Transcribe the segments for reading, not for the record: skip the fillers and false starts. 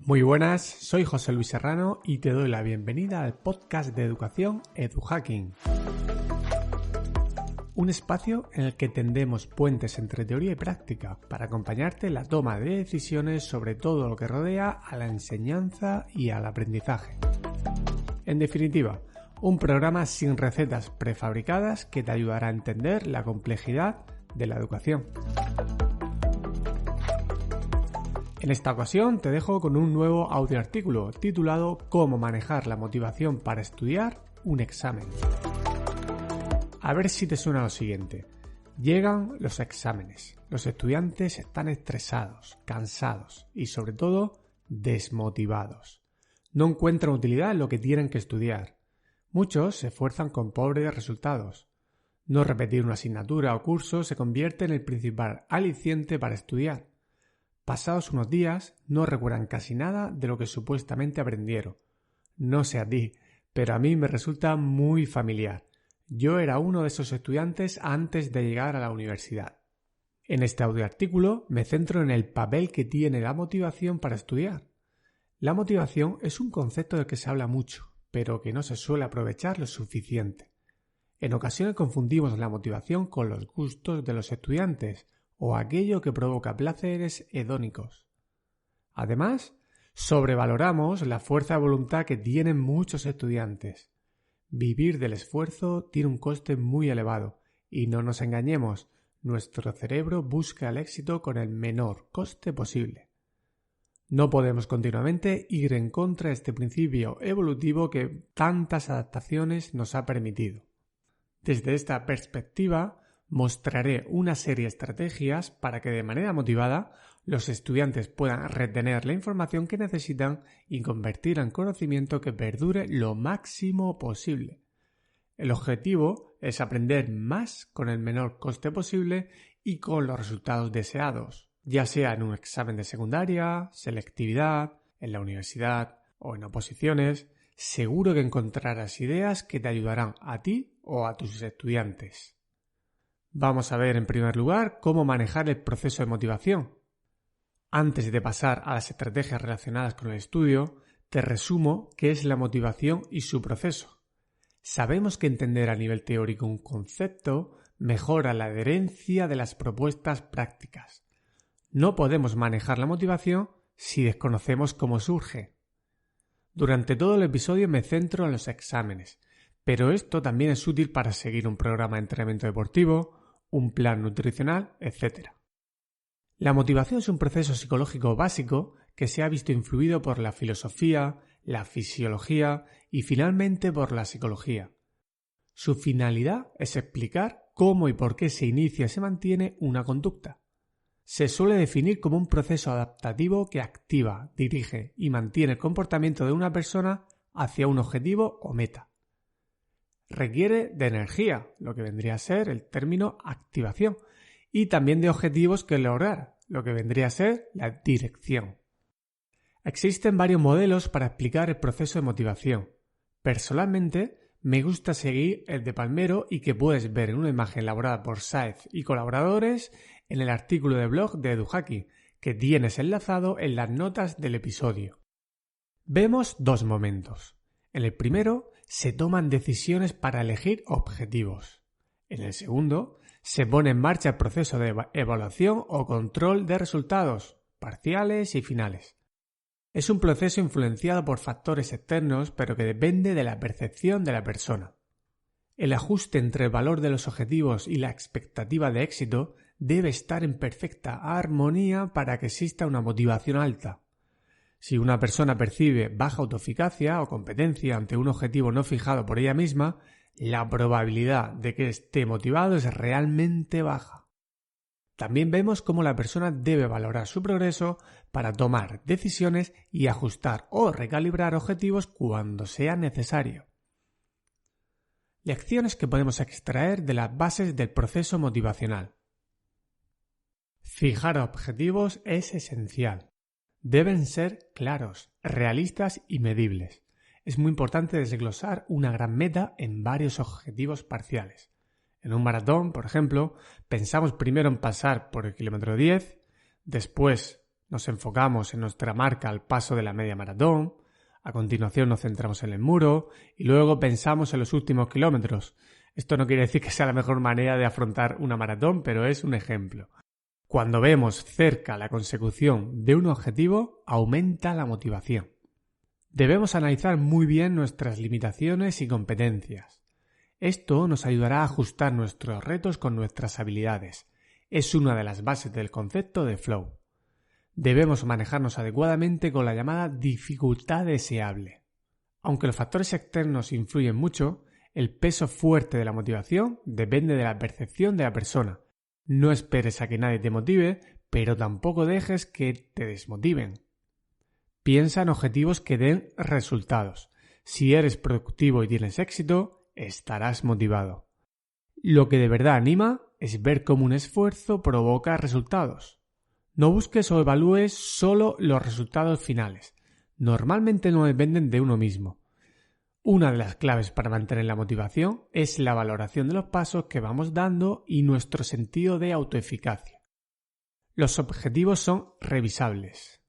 Muy buenas, soy José Luis Serrano y te doy la bienvenida al podcast de educación EduHacking. Un espacio en el que tendemos puentes entre teoría y práctica para acompañarte en la toma de decisiones sobre todo lo que rodea a la enseñanza y al aprendizaje. En definitiva, un programa sin recetas prefabricadas que te ayudará a entender la complejidad de la educación. En esta ocasión te dejo con un nuevo audioartículo titulado ¿Cómo manejar la motivación para estudiar un examen? A ver si te suena lo siguiente. Llegan los exámenes. Los estudiantes están estresados, cansados y sobre todo desmotivados. No encuentran utilidad en lo que tienen que estudiar. Muchos se esfuerzan con pobres resultados. No repetir una asignatura o curso se convierte en el principal aliciente para estudiar. Pasados unos días, no recuerdan casi nada de lo que supuestamente aprendieron. No sé a ti, pero a mí me resulta muy familiar. Yo era uno de esos estudiantes antes de llegar a la universidad. En este audioartículo me centro en el papel que tiene la motivación para estudiar. La motivación es un concepto del que se habla mucho, pero que no se suele aprovechar lo suficiente. En ocasiones confundimos la motivación con los gustos de los estudiantes, o aquello que provoca placeres hedónicos. Además, sobrevaloramos la fuerza de voluntad que tienen muchos estudiantes. Vivir del esfuerzo tiene un coste muy elevado y no nos engañemos, nuestro cerebro busca el éxito con el menor coste posible. No podemos continuamente ir en contra de este principio evolutivo que tantas adaptaciones nos ha permitido. Desde esta perspectiva, mostraré una serie de estrategias para que de manera motivada los estudiantes puedan retener la información que necesitan y convertirla en conocimiento que perdure lo máximo posible. El objetivo es aprender más con el menor coste posible y con los resultados deseados, ya sea en un examen de secundaria, selectividad, en la universidad o en oposiciones. Seguro que encontrarás ideas que te ayudarán a ti o a tus estudiantes. Vamos a ver en primer lugar cómo manejar el proceso de motivación. Antes de pasar a las estrategias relacionadas con el estudio, te resumo qué es la motivación y su proceso. Sabemos que entender a nivel teórico un concepto mejora la adherencia de las propuestas prácticas. No podemos manejar la motivación si desconocemos cómo surge. Durante todo el episodio me centro en los exámenes, pero esto también es útil para seguir un programa de entrenamiento deportivo, un plan nutricional, etc. La motivación es un proceso psicológico básico que se ha visto influido por la filosofía, la fisiología y finalmente por la psicología. Su finalidad es explicar cómo y por qué se inicia y se mantiene una conducta. Se suele definir como un proceso adaptativo que activa, dirige y mantiene el comportamiento de una persona hacia un objetivo o meta. Requiere de energía, lo que vendría a ser el término activación, y también de objetivos que lograr, lo que vendría a ser la dirección. Existen varios modelos para explicar el proceso de motivación. Personalmente, me gusta seguir el de Palmero y que puedes ver en una imagen elaborada por Saez y colaboradores en el artículo de blog de EduHacking, que tienes enlazado en las notas del episodio. Vemos dos momentos. En el primero, se toman decisiones para elegir objetivos. En el segundo, se pone en marcha el proceso de evaluación o control de resultados, parciales y finales. Es un proceso influenciado por factores externos, pero que depende de la percepción de la persona. El ajuste entre el valor de los objetivos y la expectativa de éxito debe estar en perfecta armonía para que exista una motivación alta. Si una persona percibe baja autoeficacia o competencia ante un objetivo no fijado por ella misma, la probabilidad de que esté motivado es realmente baja. También vemos cómo la persona debe valorar su progreso para tomar decisiones y ajustar o recalibrar objetivos cuando sea necesario. Lecciones que podemos extraer de las bases del proceso motivacional. Fijar objetivos es esencial. Deben ser claros, realistas y medibles. Es muy importante desglosar una gran meta en varios objetivos parciales. En un maratón, por ejemplo, pensamos primero en pasar por el kilómetro 10, después Nos enfocamos en nuestra marca al paso de la media maratón, a continuación nos centramos en el muro y luego pensamos en los últimos kilómetros. Esto no quiere decir que sea la mejor manera de afrontar una maratón, pero es un ejemplo. Cuando vemos cerca la consecución de un objetivo, aumenta la motivación. Debemos analizar muy bien nuestras limitaciones y competencias. Esto nos ayudará a ajustar nuestros retos con nuestras habilidades. Es una de las bases del concepto de flow. Debemos manejarnos adecuadamente con la llamada dificultad deseable. Aunque los factores externos influyen mucho, el peso fuerte de la motivación depende de la percepción de la persona. No esperes a que nadie te motive, pero tampoco dejes que te desmotiven. Piensa en objetivos que den resultados. Si eres productivo y tienes éxito, estarás motivado. Lo que de verdad anima es ver cómo un esfuerzo provoca resultados. No busques o evalúes solo los resultados finales. Normalmente no dependen de uno mismo. Una de las claves para mantener la motivación es la valoración de los pasos que vamos dando y nuestro sentido de autoeficacia. Los objetivos son revisables.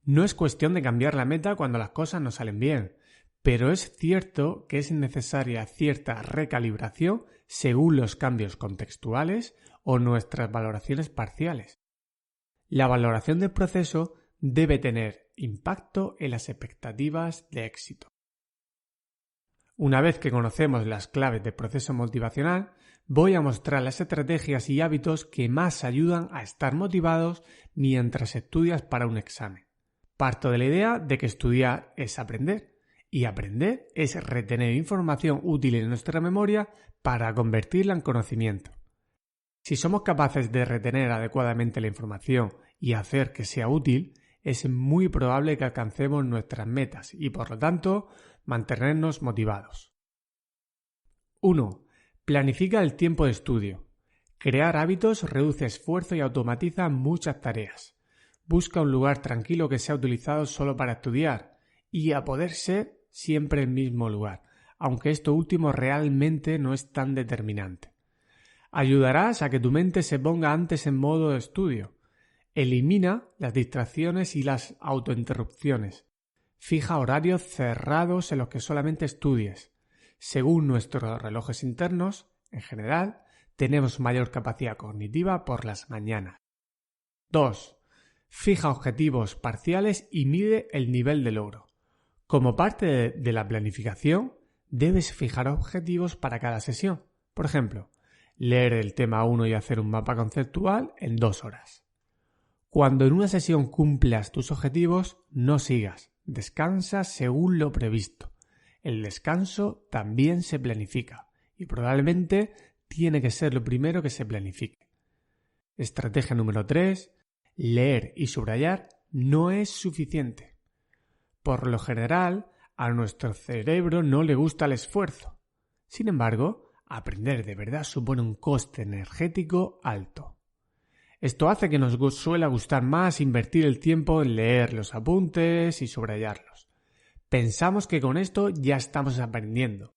No es cuestión de cambiar la meta cuando las cosas no salen bien, pero es cierto que es necesaria cierta recalibración según los cambios contextuales o nuestras valoraciones parciales. La valoración del proceso debe tener impacto en las expectativas de éxito. Una vez que conocemos las claves del proceso motivacional, voy a mostrar las estrategias y hábitos que más ayudan a estar motivados mientras estudias para un examen. Parto de la idea de que estudiar es aprender, y aprender es retener información útil en nuestra memoria para convertirla en conocimiento. Si somos capaces de retener adecuadamente la información y hacer que sea útil, es muy probable que alcancemos nuestras metas y, por lo tanto, mantenernos motivados. 1. Planifica el tiempo de estudio. Crear hábitos reduce esfuerzo y automatiza muchas tareas. Busca un lugar tranquilo que sea utilizado solo para estudiar y, a poder ser, siempre el mismo lugar, aunque esto último realmente no es tan determinante. Ayudarás a que tu mente se ponga antes en modo de estudio. Elimina las distracciones y las autointerrupciones. Fija horarios cerrados en los que solamente estudies. Según nuestros relojes internos, en general, tenemos mayor capacidad cognitiva por las mañanas. 2. Fija objetivos parciales y mide el nivel de logro. Como parte de la planificación, debes fijar objetivos para cada sesión. Por ejemplo, leer el tema 1 y hacer un mapa conceptual en 2 horas. Cuando en una sesión cumplas tus objetivos, no sigas. Descansa según lo previsto. El descanso también se planifica y probablemente tiene que ser lo primero que se planifique. Estrategia número 3. Leer y subrayar no es suficiente. Por lo general, a nuestro cerebro no le gusta el esfuerzo. Sin embargo, aprender de verdad supone un coste energético alto. Esto hace que nos suele gustar más invertir el tiempo en leer los apuntes y subrayarlos. Pensamos que con esto ya estamos aprendiendo.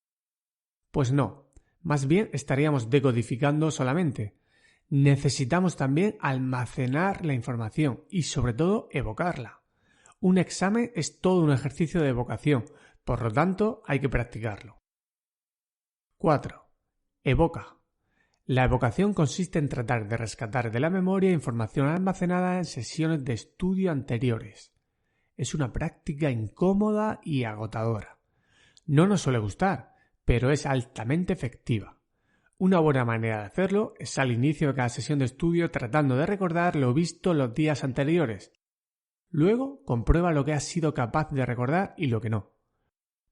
Pues no, más bien estaríamos decodificando solamente. Necesitamos también almacenar la información y sobre todo evocarla. Un examen es todo un ejercicio de evocación, por lo tanto hay que practicarlo. 4. Evoca. La evocación consiste en tratar de rescatar de la memoria información almacenada en sesiones de estudio anteriores. Es una práctica incómoda y agotadora. No nos suele gustar, pero es altamente efectiva. Una buena manera de hacerlo es al inicio de cada sesión de estudio tratando de recordar lo visto los días anteriores. Luego comprueba lo que has sido capaz de recordar y lo que no.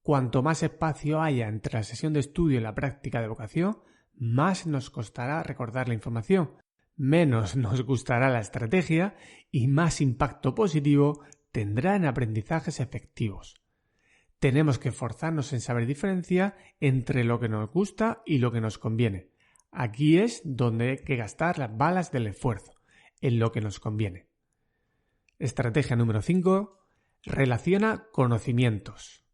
Cuanto más espacio haya entre la sesión de estudio y la práctica de evocación, más nos costará recordar la información, menos nos gustará la estrategia y más impacto positivo tendrá en aprendizajes efectivos. Tenemos que esforzarnos en saber diferenciar entre lo que nos gusta y lo que nos conviene. Aquí es donde hay que gastar las balas del esfuerzo, en lo que nos conviene. Estrategia número 5. Relaciona conocimientos.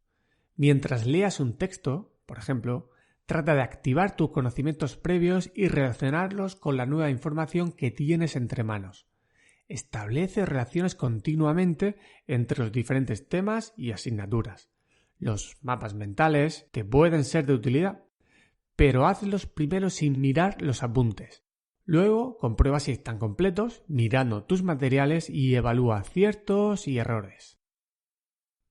Mientras leas un texto, por ejemplo, trata de activar tus conocimientos previos y relacionarlos con la nueva información que tienes entre manos. Establece relaciones continuamente entre los diferentes temas y asignaturas. Los mapas mentales te pueden ser de utilidad, pero hazlos primero sin mirar los apuntes. Luego, comprueba si están completos, mirando tus materiales y evalúa aciertos y errores.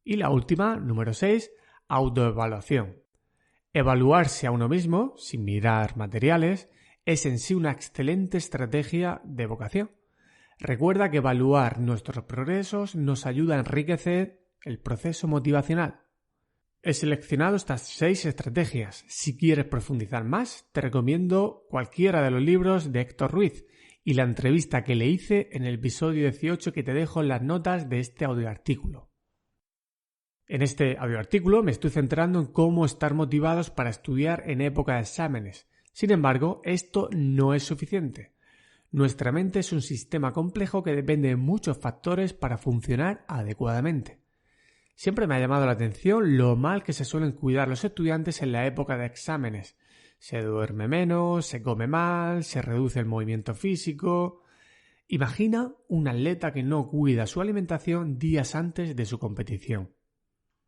Y la última, número 6, autoevaluación. Evaluarse a uno mismo, sin mirar materiales, es en sí una excelente estrategia de evocación. Recuerda que evaluar nuestros progresos nos ayuda a enriquecer el proceso motivacional. He seleccionado estas 6 estrategias. Si quieres profundizar más, te recomiendo cualquiera de los libros de Héctor Ruiz y la entrevista que le hice en el episodio 18 que te dejo en las notas de este audioartículo. En este audioartículo me estoy centrando en cómo estar motivados para estudiar en época de exámenes. Sin embargo, esto no es suficiente. Nuestra mente es un sistema complejo que depende de muchos factores para funcionar adecuadamente. Siempre me ha llamado la atención lo mal que se suelen cuidar los estudiantes en la época de exámenes. Se duerme menos, se come mal, se reduce el movimiento físico. Imagina un atleta que no cuida su alimentación días antes de su competición.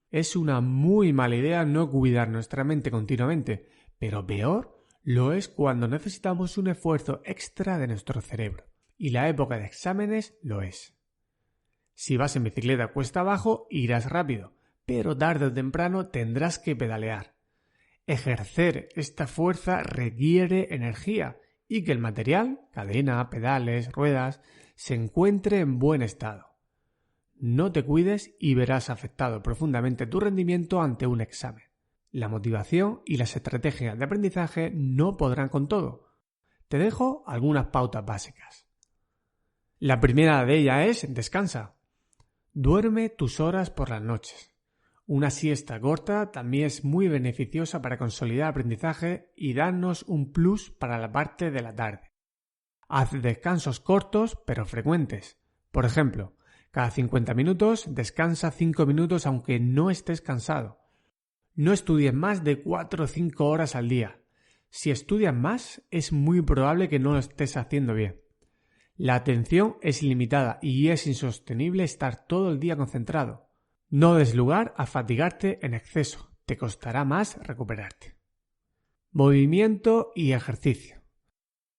Es una muy mala idea no cuidar nuestra mente continuamente, pero peor lo es cuando necesitamos un esfuerzo extra de nuestro cerebro. Y la época de exámenes lo es. Si vas en bicicleta cuesta abajo, irás rápido, pero tarde o temprano tendrás que pedalear. Ejercer esta fuerza requiere energía y que el material, cadena, pedales, ruedas, se encuentre en buen estado. No te cuides y verás afectado profundamente tu rendimiento ante un examen. La motivación y las estrategias de aprendizaje no podrán con todo. Te dejo algunas pautas básicas. La primera de ellas es descansa. Duerme tus horas por las noches. Una siesta corta también es muy beneficiosa para consolidar aprendizaje y darnos un plus para la parte de la tarde. Haz descansos cortos pero frecuentes. Por ejemplo, cada 50 minutos descansa 5 minutos aunque no estés cansado. No estudies más de 4 o 5 horas al día. Si estudias más, es muy probable que no lo estés haciendo bien. La atención es limitada y es insostenible estar todo el día concentrado. No des lugar a fatigarte en exceso. Te costará más recuperarte. Movimiento y ejercicio.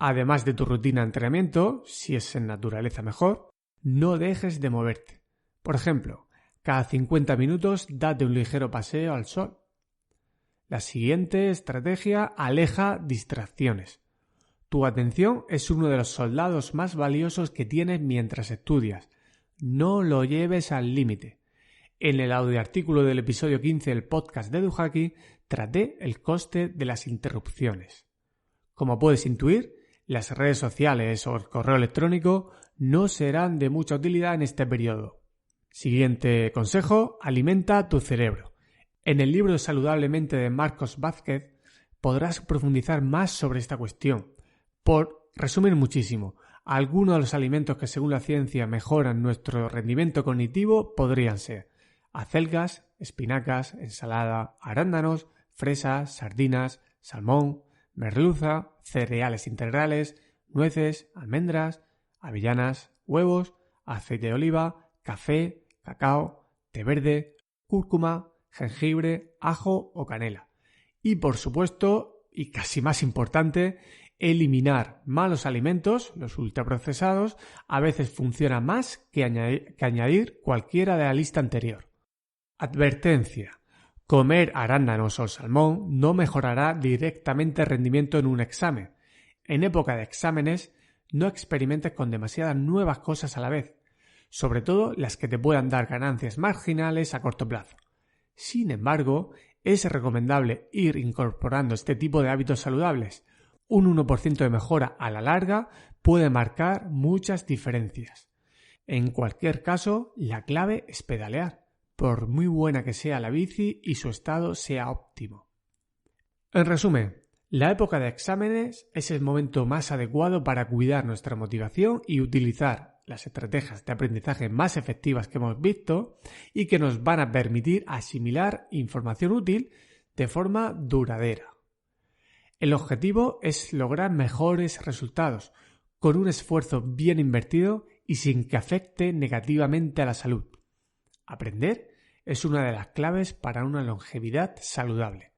Además de tu rutina de entrenamiento, si es en naturaleza mejor, no dejes de moverte. Por ejemplo, cada 50 minutos date un ligero paseo al sol. La siguiente estrategia aleja distracciones. Tu atención es uno de los soldados más valiosos que tienes mientras estudias. No lo lleves al límite. En el audioartículo del episodio 15 del podcast de Eduhaki traté el coste de las interrupciones. Como puedes intuir, las redes sociales o el correo electrónico no serán de mucha utilidad en este periodo. Siguiente consejo, alimenta tu cerebro. En el libro Saludablemente de Marcos Vázquez podrás profundizar más sobre esta cuestión. Por resumir muchísimo, algunos de los alimentos que según la ciencia mejoran nuestro rendimiento cognitivo podrían ser acelgas, espinacas, ensalada, arándanos, fresas, sardinas, salmón, merluza, cereales integrales, nueces, almendras, avellanas, huevos, aceite de oliva, café, cacao, té verde, cúrcuma, jengibre, ajo o canela. Y por supuesto, y casi más importante, eliminar malos alimentos, los ultraprocesados, a veces funciona más que añadir cualquiera de la lista anterior. Advertencia. Comer arándanos o salmón no mejorará directamente el rendimiento en un examen. En época de exámenes, no experimentes con demasiadas nuevas cosas a la vez, sobre todo las que te puedan dar ganancias marginales a corto plazo. Sin embargo, es recomendable ir incorporando este tipo de hábitos saludables. Un 1% de mejora a la larga puede marcar muchas diferencias. En cualquier caso, la clave es pedalear, por muy buena que sea la bici y su estado sea óptimo. En resumen, la época de exámenes es el momento más adecuado para cuidar nuestra motivación y utilizar las estrategias de aprendizaje más efectivas que hemos visto y que nos van a permitir asimilar información útil de forma duradera. El objetivo es lograr mejores resultados con un esfuerzo bien invertido y sin que afecte negativamente a la salud. Aprender es una de las claves para una longevidad saludable.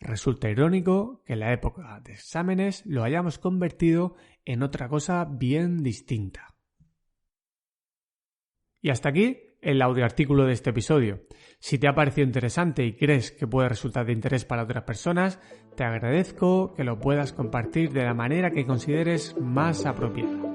Resulta irónico que en la época de exámenes lo hayamos convertido en otra cosa bien distinta. Y hasta aquí el audioartículo de este episodio. Si te ha parecido interesante y crees que puede resultar de interés para otras personas, te agradezco que lo puedas compartir de la manera que consideres más apropiada.